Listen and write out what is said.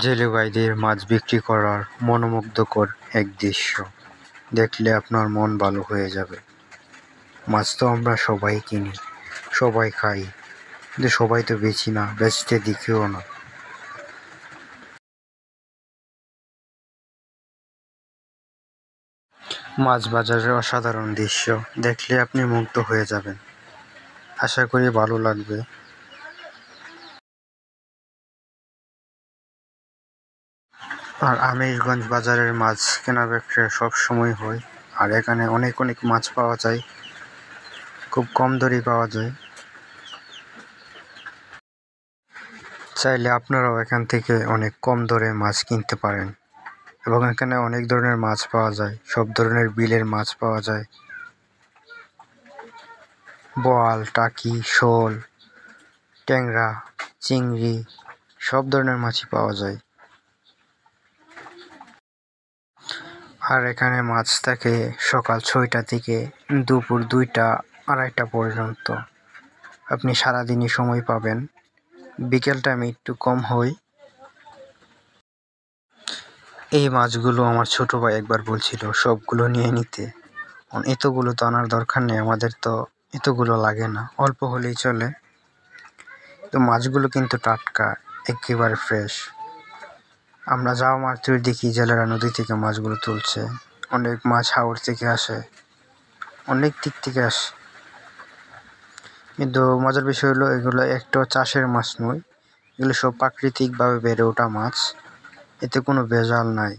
জেলে ভাইদের মাছ বিক্রি করার মনোমুগ্ধকর এক দৃশ্য দেখলে আপনার মন ভালো হয়ে যাবে। মাছ তো আমরা সবাই কিনি, সবাই খাই, কিন্তু সবাই তো বেচি না, বেচতে দিকেও না। মাছ বাজারের অসাধারণ দৃশ্য দেখলে আপনি মুগ্ধ হয়ে যাবেন। আশা করি ভালো লাগবে। আর আমিরগঞ্জ বাজারের মাছ কেনা বেচা সবসময় হয়, আর এখানে অনেক অনেক মাছ পাওয়া যায়, খুব কম দরে পাওয়া যায়। চাইলে আপনারাও এখান থেকে অনেক কম দরে মাছ কিনতে পারেন, এবং এখানে অনেক ধরনের মাছ পাওয়া যায়, সব ধরনের বিলের মাছ পাওয়া যায়। বোয়াল, টাকি, শোল, ট্যাংরা, চিংড়ি, সব ধরনের মাছই পাওয়া যায়। আর এখানে মাছ থাকে সকাল 6টা থেকে দুপুর 2টা 2:30 পর্যন্ত। আপনি সারাদিনই সময় পাবেন, বিকেল টাইমে একটু কম হয়। এই মাছগুলো আমার ছোট ভাই একবার বলছিল সবগুলো নিয়ে নিতে। এতগুলো তো আনার দরকার নেই, আমাদের তো এতগুলো লাগে না, অল্প হলেই চলে। তো মাছগুলো কিন্তু টাটকা, একেবারে ফ্রেশ। আমরা যাওয়া মাত্রই দেখি জেলেরা নদী থেকে মাছগুলো তুলছে। অনেক মাছ হাওর থেকে আসে, অনেক দিক থেকে আসে। কিন্তু মজার বিষয় হলো এগুলো একটা চাষের মাছ নয়, এগুলো সব প্রাকৃতিকভাবে বেড়ে ওঠা মাছ, এতে কোনো ভেজাল নাই।